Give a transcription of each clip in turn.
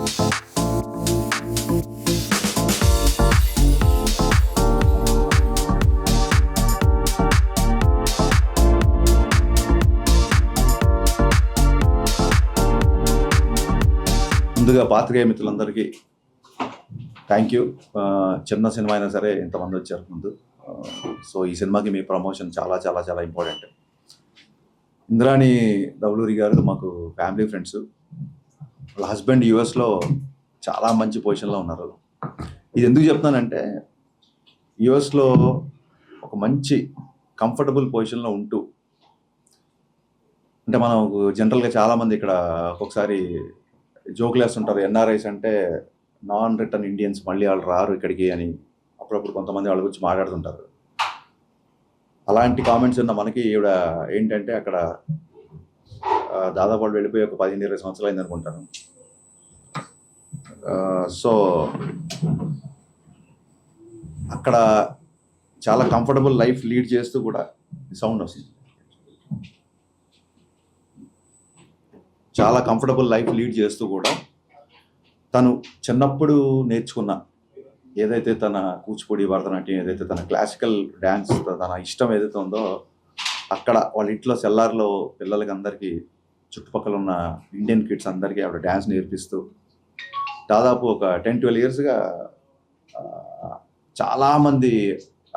ముందుగా పాత్రికేయ మిత్రులందరికీ థ్యాంక్ యూ. చిన్న సినిమా అయినా సరే ఇంతమంది వచ్చారు ముందు. సో ఈ సినిమాకి మీ ప్రమోషన్ చాలా చాలా చాలా ఇంపార్టెంట్. ఇంద్రాణి దౌలూరి గారు మాకు ఫ్యామిలీ ఫ్రెండ్స్. వాళ్ళ హస్బెండ్ యుఎస్లో చాలా మంచి పొజిషన్లో ఉన్నారు. ఇది ఎందుకు చెప్తున్నానంటే యుఎస్లో ఒక మంచి కంఫర్టబుల్ పొజిషన్లో ఉంటూ, అంటే మనం జనరల్గా చాలామంది ఇక్కడ ఒక్కొక్కసారి జోకులు వేస్తుంటారు, ఎన్ఆర్ఐస్ అంటే నాన్ రిటర్న్ ఇండియన్స్, మళ్ళీ వాళ్ళు రారు ఇక్కడికి అని అప్పుడప్పుడు కొంతమంది వాళ్ళ గురించి మాట్లాడుతుంటారు. అలాంటి కామెంట్స్ ఉన్న మనకి ఈవిడ ఏంటంటే అక్కడ దాదాపు వాళ్ళు వెళ్ళిపోయి ఒక 15-20 సంవత్సరాలు అయింది అనుకుంటాను. సో అక్కడ చాలా కంఫర్టబుల్ లైఫ్ లీడ్ చేస్తూ కూడా సౌండ్ వస్తుంది, చాలా కంఫర్టబుల్ లైఫ్ లీడ్ చేస్తూ కూడా తను చిన్నప్పుడు నేర్చుకున్న ఏదైతే తన కూచిపూడి, భరతనాట్యం, ఏదైతే తన క్లాసికల్ డ్యాన్స్, తన ఇష్టం ఏదైతే ఉందో అక్కడ వాళ్ళ ఇంట్లో సెల్లార్లో పిల్లలకి అందరికీ, చుట్టుపక్కల ఉన్న ఇండియన్ కిడ్స్ అందరికీ ఆవిడ డ్యాన్స్ నేర్పిస్తూ దాదాపు ఒక 10-12 ఇయర్స్గా చాలామంది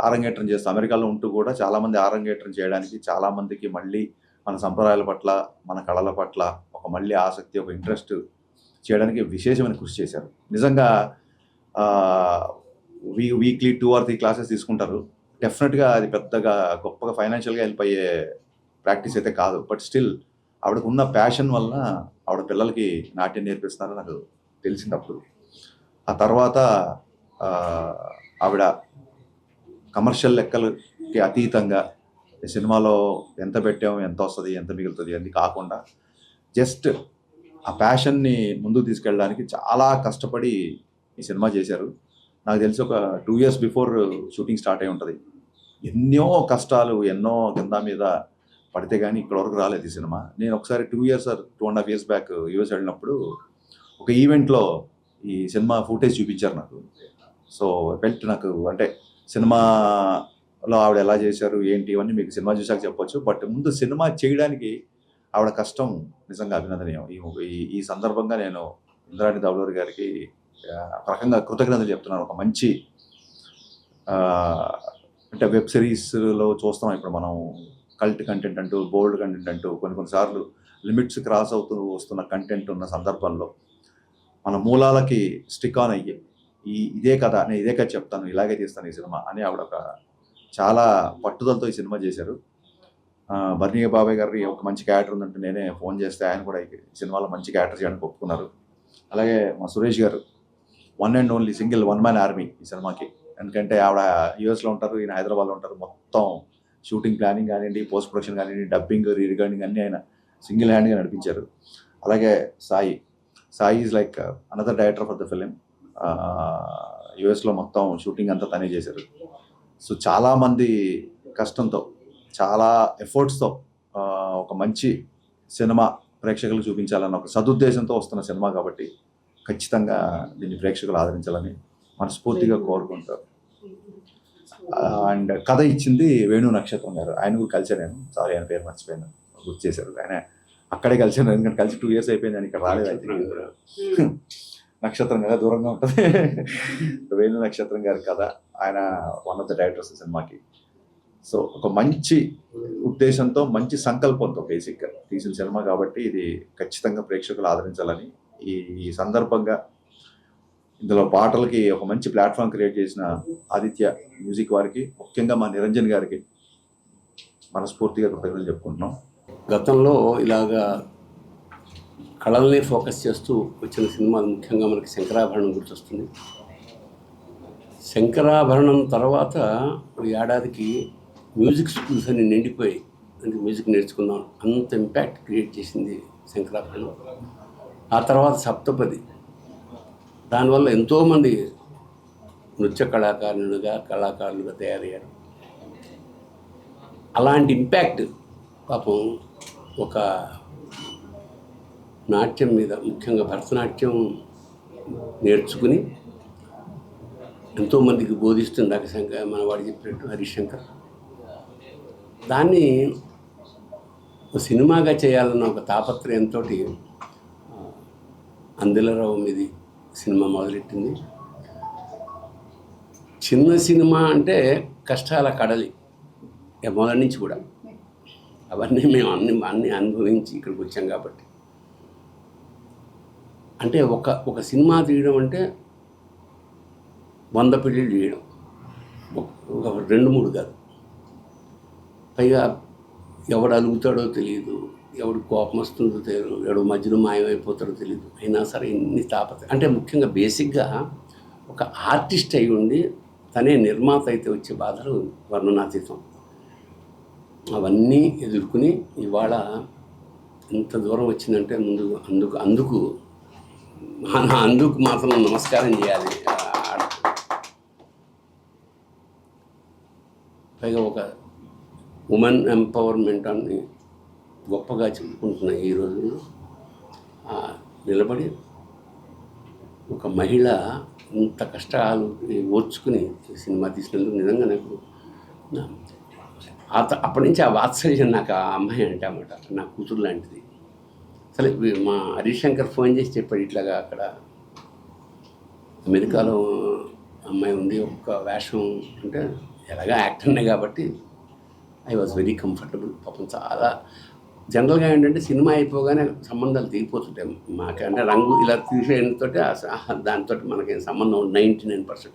ఆరంగేట్రం చేస్తూ, అమెరికాలో ఉంటూ కూడా చాలామంది ఆరంగేట్రం చేయడానికి, చాలామందికి మళ్ళీ మన సంప్రదాయాల పట్ల, మన కళల పట్ల ఒక మళ్ళీ ఆసక్తి, ఒక ఇంట్రెస్ట్ చేయడానికి విశేషమైన కృషి చేశారు. నిజంగా వీక్లీ 2 or 3 క్లాసెస్ తీసుకుంటారు. డెఫినెట్గా అది పెద్దగా గొప్పగా ఫైనాన్షియల్గా హెల్ప్ అయ్యే ప్రాక్టీస్ అయితే కాదు. బట్ స్టిల్ ఆవిడకు ఉన్న ప్యాషన్ వలన ఆవిడ పిల్లలకి నాట్యం నేర్పిస్తున్నారని నాకు తెలిసినప్పుడు, ఆ తర్వాత ఆవిడ కమర్షియల్ లెక్కలకి అతీతంగా ఈ సినిమాలో ఎంత పెట్టాము, ఎంత వస్తుంది, ఎంత మిగులుతుంది అది కాకుండా జస్ట్ ఆ ప్యాషన్ని ముందుకు తీసుకెళ్ళడానికి చాలా కష్టపడి ఈ సినిమా చేశారు. నాకు తెలిసి ఒక 2 years బిఫోర్ షూటింగ్ స్టార్ట్ అయి ఉంటుంది. ఎన్నో కష్టాలు, ఎన్నో కింద మీద పడితే కానీ ఇక్కడ వరకు రాలేదు ఈ సినిమా. నేను ఒకసారి 2 years or 2.5 years back US వెళ్ళినప్పుడు ఒక ఈవెంట్లో ఈ సినిమా ఫుటేజ్ చూపించారు నాకు. సో ఫెల్ట్ నాకు, అంటే సినిమాలో ఆవిడ ఎలా చేశారు ఏంటి ఇవన్నీ మీకు సినిమా చూసాక చెప్పొచ్చు. బట్ ముందు సినిమా చేయడానికి ఆవిడ కష్టం నిజంగా అభినందనీయం. ఈ సందర్భంగా నేను ఇంద్రాణి దౌలూరి గారికి ఒక రకంగా కృతజ్ఞతలు చెప్తున్నాను. ఒక మంచి అంటే వెబ్ సిరీస్లో చూస్తాం ఇప్పుడు మనం, కల్ట్ కంటెంట్ అంటూ, బోల్డ్ కంటెంట్ అంటూ, కొన్నిసార్లు లిమిట్స్ క్రాస్ అవుతూ వస్తున్న కంటెంట్ ఉన్న సందర్భంలో మన మూలాలకి స్టిక్ ఆన్ అయ్యి ఇదే కదా, నేను ఇదే కదా చెప్తాను, ఇలాగే తీస్తాను ఈ సినిమా అని ఆవిడ ఒక చాలా పట్టుదలతో ఈ సినిమా చేశారు. బర్నీ బాబాయ్ గారికి ఒక మంచి క్యారెక్టర్ ఉందంటే నేనే ఫోన్ చేస్తే ఆయన కూడా ఈ సినిమాలో మంచి క్యారెక్టర్ చేయడానికి ఒప్పుకున్నారు. అలాగే మా సురేష్ గారు one and only single 1-man army ఈ సినిమాకి. ఎందుకంటే ఆవిడ యూఎస్లో ఉంటారు, ఈయన హైదరాబాద్లో ఉంటారు. మొత్తం షూటింగ్ ప్లానింగ్ కానివ్వండి, పోస్ట్ ప్రొడక్షన్ కానివ్వండి, డబ్బింగ్, రీరికార్డింగ్ అన్నీ ఆయన సింగిల్ హ్యాండ్గా నడిపించారు. అలాగే Sai is like another director for the film. యూఎస్లో మొత్తం షూటింగ్ అంతా తనే చేశారు. సో చాలామంది కష్టంతో, చాలా ఎఫర్ట్స్తో ఒక మంచి సినిమా ప్రేక్షకులకు చూపించాలన్న ఒక సదుద్దేశంతో వస్తున్న సినిమా కాబట్టి ఖచ్చితంగా దీన్ని ప్రేక్షకులు ఆదరించాలని మనస్ఫూర్తిగా కోరుకుంటారు. అండ్ కథ ఇచ్చింది వేణు నక్షత్రం గారు. ఆయన కూడా కలిసాను నేను, సారీ ఆయన పేరు మర్చిపోయాను, గుర్తు చేశారు. ఆయన అక్కడే కలిసాను, ఎందుకంటే కలిసి 2 years అయిపోయింది, ఆయన ఇక్కడ రాలేదు. అయితే నక్షత్రం కదా, దూరంగా ఉంటుంది. వేణు నక్షత్రం గారి కథ, ఆయన వన్ ఆఫ్ ద డైరెక్టర్స్ సినిమాకి. సో ఒక మంచి ఉద్దేశంతో, మంచి సంకల్పంతో బేసిక్గా తీసిన సినిమా కాబట్టి ఇది ఖచ్చితంగా ప్రేక్షకులు ఆదరించాలని ఈ సందర్భంగా ఇందులో పాటలకి ఒక మంచి ప్లాట్ఫామ్ క్రియేట్ చేసిన ఆదిత్య మ్యూజిక్ వారికి, ముఖ్యంగా మా నిరంజన్ గారికి మనస్ఫూర్తిగా కృతజ్ఞతలు చెప్పుకుంటున్నాం. గతంలో ఇలాగా కళల్ని ఫోకస్ చేస్తూ వచ్చిన సినిమాలు ముఖ్యంగా మనకి శంకరాభరణం గుర్తొస్తుంది. శంకరాభరణం తర్వాత ఏడాదికి మ్యూజిక్ స్కూల్స్ అని నిండిపోయి, అంటే మ్యూజిక్ నేర్చుకున్నాం, అంత ఇంపాక్ట్ క్రియేట్ చేసింది శంకరాభరణం. ఆ తర్వాత సప్తపది, దానివల్ల ఎంతోమంది నృత్య కళాకారులుగా తయారయ్యారు. అలాంటి ఇంపాక్ట్ పాపం ఒక నాట్యం మీద, ముఖ్యంగా భరతనాట్యం నేర్చుకుని ఎంతోమందికి బోధిస్తుంది. మన వాడు చెప్పినట్టు హరిశంకర్. దాన్ని ఒక సినిమాగా చేయాలన్న ఒక తాపత్రయంతో అందెలరావు మీది సినిమా మొదలెట్టింది. చిన్న సినిమా అంటే కష్టాల కడలి మొదటి నుంచి కూడా. అవన్నీ మేము అన్నీ అనుభవించి ఇక్కడికి వచ్చాం కాబట్టి. అంటే ఒక సినిమా తీయడం అంటే 100 పెళ్ళిళ్ళు చేయడం, ఒక 2-3 కాదు. పైగా ఎవడు అలుగుతాడో తెలియదు, ఎవడు కోపం వస్తుందో తెలియదు, ఎవడు మధ్యలో మాయమైపోతాడో తెలియదు. అయినా సరే ఇన్ని అంటే ముఖ్యంగా బేసిక్గా ఒక ఆర్టిస్ట్ అయి ఉండి తనే నిర్మాత అయితే వచ్చే బాధలు వర్ణనాతీతం. అవన్నీ ఎదుర్కొని ఇవాళ ఇంత దూరం వచ్చిందంటే అందుకు మాత్రం నమస్కారం చేయాలి. పైగా ఒక ఉమెన్ ఎంపవర్మెంట్ అని గొప్పగా చెప్పుకుంటున్న ఈ రోజుల్లో నిలబడి ఒక మహిళ ఇంత కష్టాలు ఓర్చుకుని సినిమా తీసినందుకు నిజంగా నాకు అప్పటి నుంచి ఆ వాత్సల్యం నాకు ఆ అమ్మాయి అంటే అన్నమాట, నా కూతురు లాంటిది. అసలు మా హరిశంకర్ ఫోన్ చేసి చెప్పాడు, ఇట్లాగా అక్కడ అమెరికాలో అమ్మాయి ఉంది, ఒక వేషం అంటే ఎలాగా యాక్టర్నే కాబట్టి ఐ వాజ్ వెరీ కంఫర్టబుల్. పాపం చాలా జనరల్గా ఏంటంటే సినిమా అయిపోగానే సంబంధాలు దిగిపోతుంటాయి మాకు. అంటే రంగు ఇలా తీసేయడంతో దాంతో మనకేం సంబంధం 99%.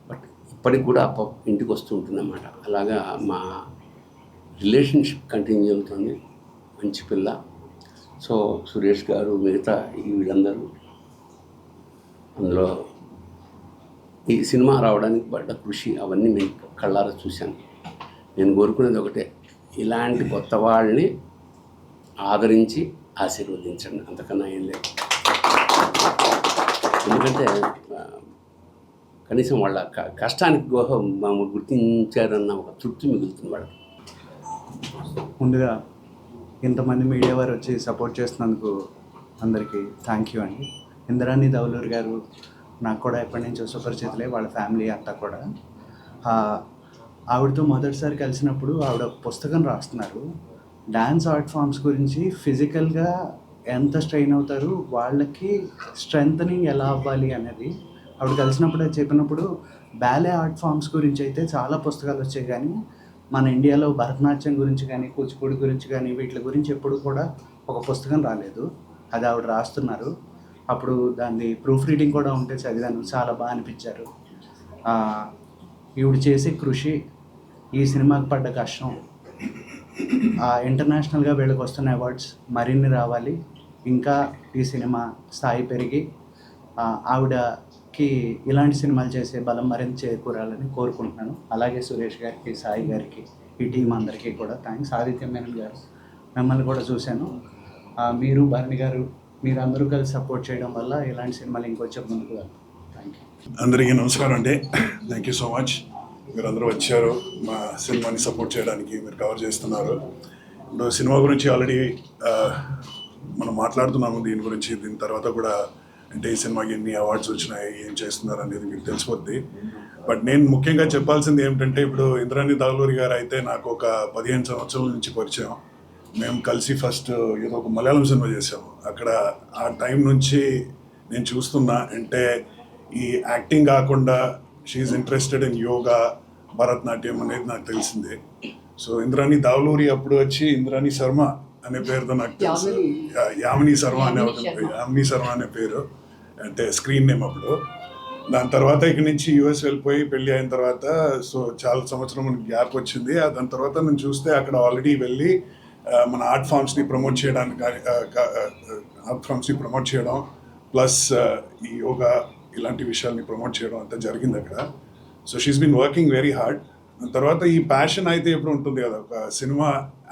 బట్ ఇప్పటికి కూడా ఇంటికి వస్తూ ఉంటుందన్నమాట. అలాగా మా రిలేషన్షిప్ కంటిన్యూ అవుతుంది. మంచి పిల్ల. సో సురేష్ గారు, మిగతా వీళ్ళందరూ అందులో ఈ సినిమా రావడానికి పడ్డ కృషి అవన్నీ నేను కళ్ళారా చూశాను. నేను కోరుకునేది ఒకటే, ఇలాంటి కొత్త వాళ్ళని ఆదరించి ఆశీర్వదించండి, అంతకన్నా ఏం లేదు. ఎందుకంటే కనీసం వాళ్ళ కష్టానికి గుర్తించారన్న ఒక తృప్తి మిగులుతుంది వాళ్ళకి. ముందుగా ఇంతమంది మీడియా వారు వచ్చి సపోర్ట్ చేస్తున్నందుకు అందరికీ థ్యాంక్ యూ అండి. ఇంద్రాణి దౌలూర్ గారు నాకు కూడా ఎప్పటి నుంచో సుపరిచితులే, వాళ్ళ ఫ్యామిలీ అంతా కూడా. ఆవిడతో మొదటిసారి కలిసినప్పుడు ఆవిడ పుస్తకం రాస్తున్నారు డ్యాన్స్ ఆర్ట్ ఫామ్స్ గురించి. ఫిజికల్గా ఎంత స్ట్రెయిన్ అవుతారు, వాళ్ళకి స్ట్రెంథనింగ్ ఎలా అవ్వాలి అనేది ఆవిడ కలిసినప్పుడు అది చెప్పినప్పుడు, బ్యాలే ఆర్ట్ ఫామ్స్ గురించి అయితే చాలా పుస్తకాలు వచ్చాయి, కానీ మన ఇండియాలో భరతనాట్యం గురించి కానీ కూచిపూడి గురించి కానీ వీటి గురించి ఎప్పుడు కూడా ఒక పుస్తకం రాలేదు. అది ఆవిడ రాస్తున్నారు. అప్పుడు దాన్ని ప్రూఫ్ రీడింగ్ కూడా ఉంటే చదివాను, చాలా బాగా అనిపించారు. ఈవిడ చేసే కృషి, ఈ సినిమాకి పడ్డ కష్టం, ఇంటర్నేషనల్గా వీళ్ళకి వస్తున్న అవార్డ్స్ మరిన్ని రావాలి, ఇంకా ఈ సినిమా స్థాయి పెరిగి ఆవిడకి ఇలాంటి సినిమాలు చేసే బలం మరింత చేకూరాలని కోరుకుంటున్నాను. అలాగే సురేష్ గారికి, సాయి గారికి, ఈ టీం అందరికీ కూడా థ్యాంక్స్. ఆదిత్య మేనన్ గారు, మిమ్మల్ని కూడా చూశాను. మీరు, భరణి గారు, మీరందరూ కలిసి సపోర్ట్ చేయడం వల్ల ఇలాంటి సినిమాలు ఇంకొచ్చే ముందుకు వెళ్తాం. Thank you. అందరికీ నమస్కారం అండి. Thank you so much. మీరందరూ వచ్చారు మా సినిమాని సపోర్ట్ చేయడానికి, మీరు కవర్ చేస్తున్నారు. ఇప్పుడు సినిమా గురించి ఆల్రెడీ మనం మాట్లాడుతున్నాము, దీని తర్వాత కూడా అంటే ఈ సినిమాకి ఎన్ని అవార్డ్స్ వచ్చినాయి, ఏం చేస్తున్నారు అనేది మీకు తెలిసిపోద్ది. బట్ నేను ముఖ్యంగా చెప్పాల్సింది ఏమిటంటే, ఇప్పుడు ఇంద్రాణి దౌలూరి గారు అయితే నాకు ఒక 15 సంవత్సరాల నుంచి పరిచయం. మేము కలిసి ఫస్ట్ ఏదో ఒక మలయాళం సినిమా చేసాము. అక్కడ ఆ టైం నుంచి నేను చూస్తున్నా, అంటే ఈ యాక్టింగ్ కాకుండా she's interested in yoga, Bharatanatyam అనేది నాకు తెలిసిందే. సో ఇంద్రాణి దౌలూరి అప్పుడు వచ్చి ఇంద్రాణి శర్మ అనే పేరుతో నాకు తెలుసు. యామిని శర్మ అనే పేరు అంటే స్క్రీన్ నేమ్ అప్పుడు. దాని తర్వాత ఇక్కడి నుంచి యూఎస్ వెళ్ళిపోయి పెళ్ళి అయిన తర్వాత సో చాలా సంవత్సరం మనకి గ్యాప్ వచ్చింది. దాని తర్వాత నేను చూస్తే అక్కడ ఆల్రెడీ వెళ్ళి మన ఆర్ట్ ఫామ్స్ని ప్రమోట్ చేయడం ప్లస్ ఈ యోగా ఇలాంటి విషయాల్ని ప్రమోట్ చేయడం అంతా జరిగింది అక్కడ. So she's been working very hard. తర్వాత ఈ ప్యాషన్ అయితే ఎప్పుడు ఉంటుంది కదా, ఒక సినిమా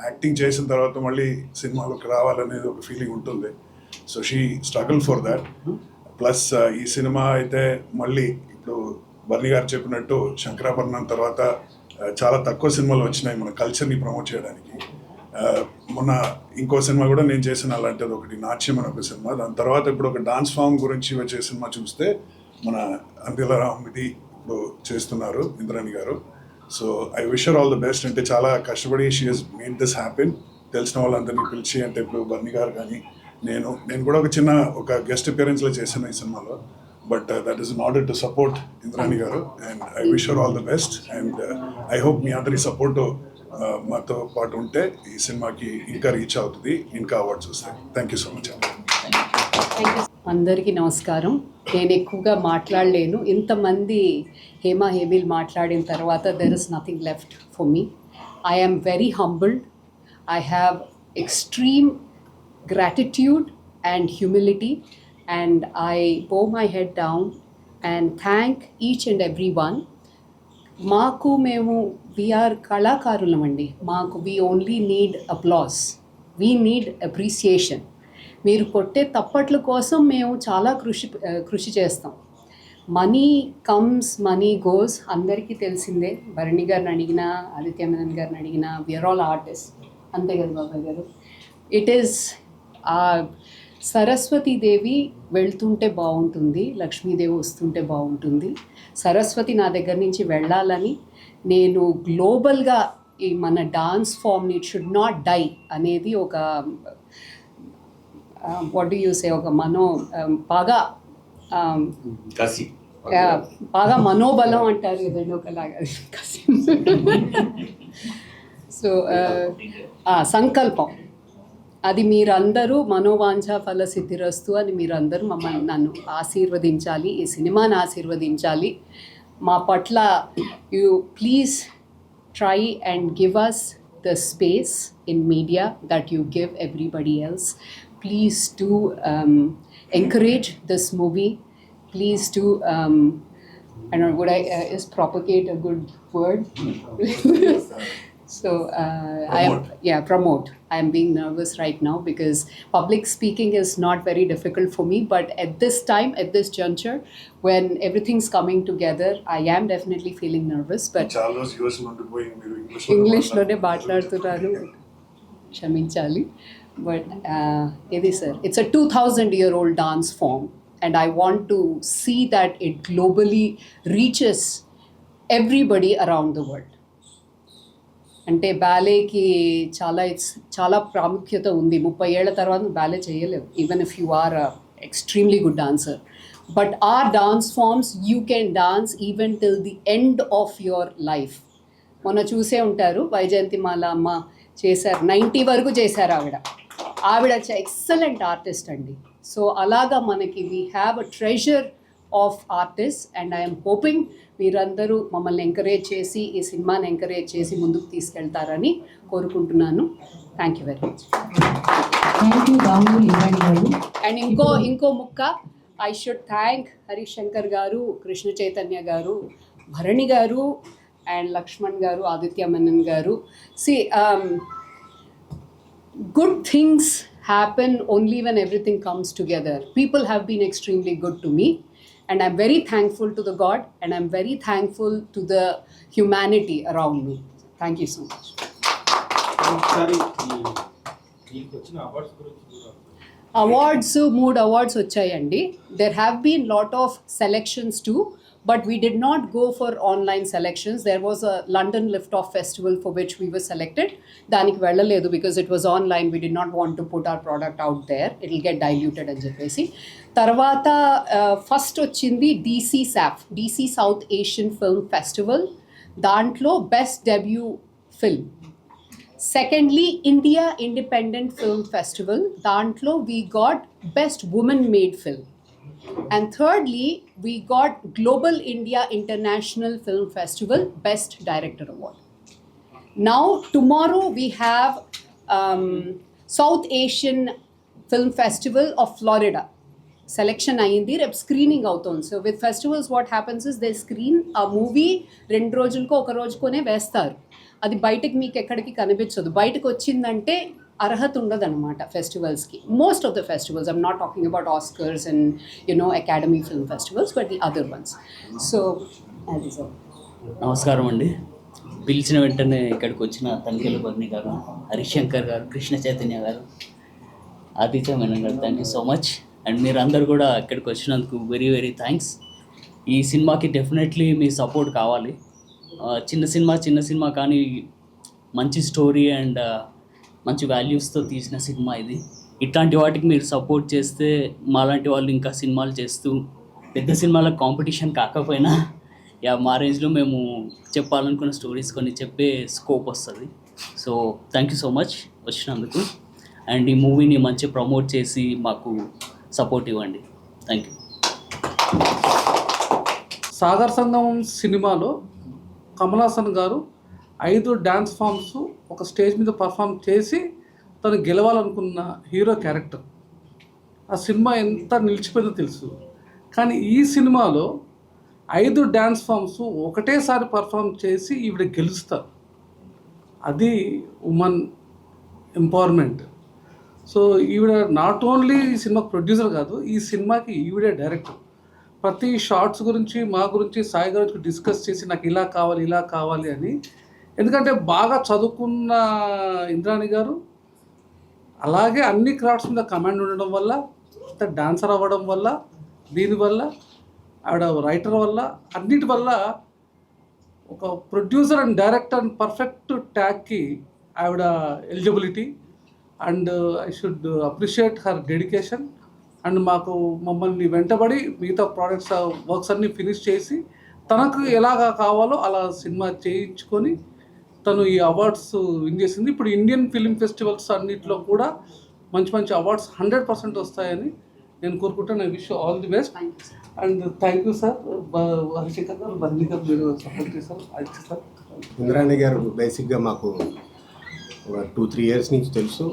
యాక్టింగ్ చేసిన తర్వాత మళ్ళీ సినిమాలోకి రావాలనేది ఒక ఫీలింగ్ ఉంటుంది. So she struggle for that. Plus ఈ సినిమా అయితే మళ్ళీ ఇప్పుడు బర్ని గారు చెప్పినట్టు శంకరాభరణం తర్వాత చాలా తక్కువ సినిమాలు వచ్చినాయి మన కల్చర్ని ప్రమోట్ చేయడానికి. మొన్న ఇంకో సినిమా కూడా నేను చేసిన అలాంటిది ఒకటి నాట్యం అని ఒక సినిమా. దాని తర్వాత ఇప్పుడు ఒక డాన్స్ ఫామ్ గురించి వచ్చే సినిమా చూస్తే మన అందిలారామ్ ఇది ఇప్పుడు చేస్తున్నారు ఇంద్రాణి గారు. So I wish her all the best. అంటే చాలా కష్టపడి she has made this happen. తెలిసిన వాళ్ళందరినీ పిలిచి, అంటే ఇప్పుడు బర్ని గారు కానీ నేను కూడా ఒక గెస్ట్ అపియరెన్స్లో చేశాను ఈ సినిమాలో. But that is in order to support Indrani garu. And I wish her all the best. And I hope మీ అందరి సపోర్ట్ మాతో పాటు ఉంటే ఈ సినిమాకి ఇంకా రీచ్ అవుతుంది, ఇంకా అవార్డ్స్ వస్తాయి. Thank you so much. అందరికీ నమస్కారం. నేను ఎక్కువగా మాట్లాడలేను. ఇంతమంది హేమీల్ మాట్లాడిన తర్వాత there is nothing left for me. I am very humbled. I have extreme gratitude and humility, and I bow my head down and thank each and every one. Maaku memu we are kalakarulamandi. Maaku we only need applause. We need appreciation. మీరు కొట్టే తప్పట్ల కోసం మేము చాలా కృషి చేస్తాం. Money comes, money goes, అందరికీ తెలిసిందే. భరణి గారిని అడిగినా, ఆదిత్య మేనన్ గారిని అడిగినా, వీఆర్ ఆల్ ఆర్టిస్ట్. అంతే కదా బాబాయ్ గారు? ఇట్ ఈస్ సరస్వతీదేవి వెళ్తుంటే బాగుంటుంది, లక్ష్మీదేవి వస్తుంటే బాగుంటుంది. సరస్వతి నా దగ్గర నుంచి వెళ్ళాలని నేను గ్లోబల్గా ఈ మన డాన్స్ ఫామ్ని ఇట్ షుడ్ నాట్ డై అనేది ఒక వాట్ డూ యూ సే, ఒక బాగా మనోబలం అంటారు కదండి, ఒకలాగా సో సంకల్పం అది మీరందరూ మనోవాంఛ ఫల సిద్ధిరస్తు అని మీరందరూ నన్ను ఆశీర్వదించాలి, ఈ సినిమాని ఆశీర్వదించాలి. మా పట్ల you please try and give us the space in media that you give everybody else. Please to encourage this movie. Please do, I don't know, would is propagate a good word? So, promote. I am being nervous right now because public speaking is not very difficult for me, but at this time, at this juncture, when everything's coming together, I am definitely feeling nervous, but English lone maatladutunnaru, kshaminchali. But idi sir, it's a 2000-year-old dance form. And I want to see that it globally reaches everybody around the world. అంటే బ్యాలేకి చాలా ప్రాముఖ్యత ఉంది. 30 ఏళ్ల తర్వాత ballet చేయలేవు, even if you are extremely good dancer. But our dance forms you can dance even till the end of your life. మొన్న చూసే ఉంటారు, వైజయంతిమాల అమ్మ చేశారు, 90 వరకు చేశారు ఆవిడ ఎక్సలెంట్ ఆర్టిస్ట్ అండి. సో అలాగా మనకి we have a treasure of artist, and I'm hoping మీరందరూ మమ్మల్ని ఎంకరేజ్ చేసి, ఈ సినిమాని ఎంకరేజ్ చేసి ముందుకు తీసుకెళ్తారని కోరుకుంటున్నాను. Thank you very much. And ఇంకో ముక్క, I should thank Harish Shankar గారు, కృష్ణ చైతన్య గారు, భరణి గారు, అండ్ లక్ష్మణ్ గారు, ఆదిత్య మేనన్ గారు. See good things happen only when everything comes together. People have been extremely good to me, and I'm very thankful to the God, and I'm very thankful to the humanity around me. Thank you so much. Awards, 3 awards వచ్చాయండి. There have been lot of selections too, but we did not go for online selections. There was a London Liftoff Festival for which we were selected. Daniki vellaledu because it was online. We did not want to put our product out there. It will get diluted అని చెప్పేసి. తర్వాత first వచ్చింది DC South Asian Film Festival. దాంట్లో best debut film. Secondly, India Independent Film Festival. దాంట్లో we got best woman made film. And thirdly, we got Global India International Film Festival Best Director Award. Now, tomorrow we have South Asian Film Festival of Florida. Selection ayindi, rep screening avutundi. So with festivals what happens is they screen a movie 2 రోజులకు ఒక రోజుకోనే వేస్తారు. అది బయటకు మీకు ఎక్కడికి కనిపించదు. బయటకు వచ్చిందంటే అర్హత ఉండదన్నమాట ఫెస్టివల్స్కి. Most of the festivals, I'm not talking about Oscars and academy film festivals, but the other ones. So అది సార్. నమస్కారం అండి. పిలిచిన వెంటనే ఇక్కడికి వచ్చిన తనిఖీల బర్ని గారు, హరిశంకర్ గారు, కృష్ణ చైతన్య గారు, ఆదిత్య మేనన్ గారు, thank you so much. And మీరందరూ కూడా ఇక్కడికి వచ్చినందుకు వెరీ వెరీ థ్యాంక్స్. ఈ సినిమాకి డెఫినెట్లీ మీ సపోర్ట్ కావాలి. చిన్న సినిమా కానీ మంచి స్టోరీ అండ్ మంచి వాల్యూస్తో తీసిన సినిమా ఇది. ఇట్లాంటి వాటికి మీరు సపోర్ట్ చేస్తే మాలాంటి వాళ్ళు ఇంకా సినిమాలు చేస్తూ పెద్ద సినిమాలకు కాంపిటీషన్ కాకపోయినా మా రేంజ్లో మేము చెప్పాలనుకున్న స్టోరీస్ కొన్ని చెప్పే స్కోప్ వస్తుంది. So thank you so much వచ్చినందుకు. అండ్ ఈ మూవీని మంచి ప్రమోట్ చేసి మాకు సపోర్ట్ ఇవ్వండి. Thank you. సాగర్ సంగమం సినిమాలో కమల్ హాసన్ గారు 5 డ్యాన్స్ ఫామ్స్ ఒక స్టేజ్ మీద పర్ఫామ్ చేసి తను గెలవాలనుకున్న హీరో క్యారెక్టర్. ఆ సినిమా ఎంత నిలిచిపోయిందో తెలుసు. కానీ ఈ సినిమాలో 5 డ్యాన్స్ ఫామ్స్ ఒకటేసారి పర్ఫామ్ చేసి ఈవిడ గెలుస్తారు. అది ఉమెన్ ఎంపవర్మెంట్. సో ఈవిడ నాట్ ఓన్లీ ఈ సినిమా ప్రొడ్యూసర్ కాదు, ఈ సినిమాకి ఈవిడే డైరెక్టర్. ప్రతి షార్ట్స్ గురించి మా గురించి సాయి గారికి డిస్కస్ చేసి నాకు ఇలా కావాలి అని. ఎందుకంటే బాగా చదువుకున్న ఇంద్రాణి గారు అలాగే అన్ని క్రాఫ్ట్స్ మీద కమాండ్ ఉండడం వల్ల, డాన్సర్ అవ్వడం వల్ల, దీనివల్ల ఆవిడ రైటర్ వల్ల, అన్నిటి వల్ల ఒక producer and director and perfect ట్యాగ్కి ఆవిడ eligibility. And I should appreciate her dedication. And మమ్మల్ని వెంటబడి మిగతా ప్రోడక్ట్స్ వర్క్స్ అన్నీ ఫినిష్ చేసి తనకు ఎలాగా కావాలో అలా సినిమా చేయించుకొని తను ఈ అవార్డ్స్ విన్ చేసింది. ఇప్పుడు ఇండియన్ ఫిల్మ్ ఫెస్టివల్స్ అన్నింటిలో కూడా మంచి అవార్డ్స్ 100% వస్తాయని నేను కోరుకుంటాను. I wish all the best. And thank you sir. Harishankar గారు, బర్ని గారు మీరు సపోర్ట్ చేశారు. అది సార్ ఇంద్రాణి గారు బేసిక్గా మాకు ఒక 2-3 ఇయర్స్ నుంచి తెలుసు.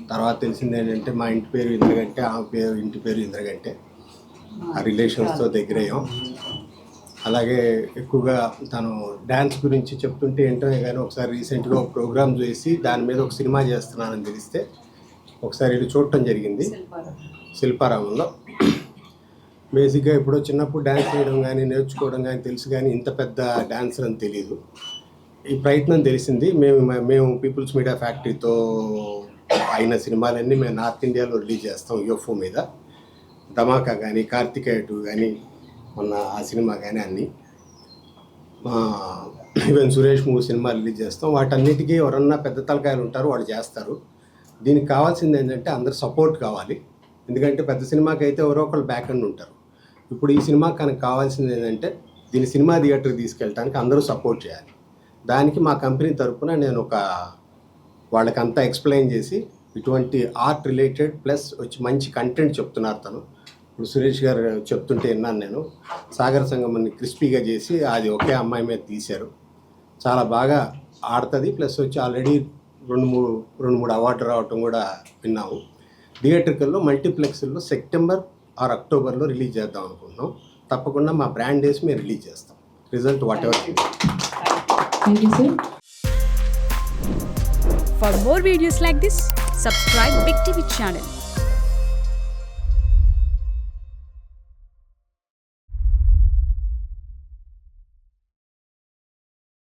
తర్వాత తెలిసింది ఏంటంటే మా ఇంటి పేరు ఇంద్రగంటే, ఆమె ఇంటి పేరు ఇంద్రగంటే. ఆ రిలేషన్స్తో దగ్గరయ్యాం. అలాగే ఎక్కువగా తను డ్యాన్స్ గురించి చెప్తుంటే ఏంటో కానీ ఒకసారి రీసెంట్గా ఒక ప్రోగ్రామ్ చేసి దాని మీద ఒక సినిమా చేస్తున్నానని తెలిస్తే ఒకసారి ఇది చూడటం జరిగింది శిల్పారామంలో. బేసిక్గా ఇప్పుడు చిన్నప్పుడు డ్యాన్స్ చేయడం కానీ నేర్చుకోవడం కానీ తెలుసు, కానీ ఇంత పెద్ద డ్యాన్సర్ అని తెలియదు. ఈ ప్రయత్నం తెలిసింది. మేము పీపుల్స్ మీడియా ఫ్యాక్టరీతో అయిన సినిమాలన్నీ మేము నార్త్ ఇండియాలో రిలీజ్ చేస్తాం. యూఎఫ్ఓ మీద ధమాకా కానీ, కార్తికేయ 2 కానీ, మొన్న ఆ సినిమా కానీ అన్నీ, even Suresh movie cinema release చేస్తాం. వాటన్నిటికీ ఎవరన్నా పెద్ద తలకాయలు ఉంటారు, వాళ్ళు చేస్తారు. దీనికి కావాల్సింది ఏంటంటే అందరు సపోర్ట్ కావాలి. ఎందుకంటే పెద్ద సినిమాకి అయితే ఎవరో ఒకళ్ళు బ్యాక్ అండ్ ఉంటారు. ఇప్పుడు ఈ సినిమాకి కనుక కావాల్సింది ఏంటంటే దీని సినిమా థియేటర్కి తీసుకెళ్ళడానికి అందరూ సపోర్ట్ చేయాలి. దానికి మా కంపెనీ తరఫున నేను వాళ్ళకంతా ఎక్స్ప్లెయిన్ చేసి ఇటువంటి ఆర్ట్ రిలేటెడ్ ప్లస్ వచ్చి మంచి కంటెంట్ చెప్తున్నారు తను. ఇప్పుడు సురేష్ గారు చెప్తుంటే విన్నాను నేను. సాగర్ సంగమని క్రిస్పీగా చేసి అది ఒకే అమ్మాయి మీద తీశారు. చాలా బాగా ఆడుతుంది. ప్లస్ వచ్చి ఆల్రెడీ 2-3 అవార్డు రావటం కూడా విన్నాము. థియేటర్కల్లో మల్టీప్లెక్స్లో సెప్టెంబర్ ఆర్ అక్టోబర్లో రిలీజ్ చేద్దాం అనుకుంటున్నాం. తప్పకుండా మా బ్రాండ్ వేసి మేము రిలీజ్ చేస్తాం. Result what ever. Thank you, sir. For more videos like this, subscribe Big TV channel.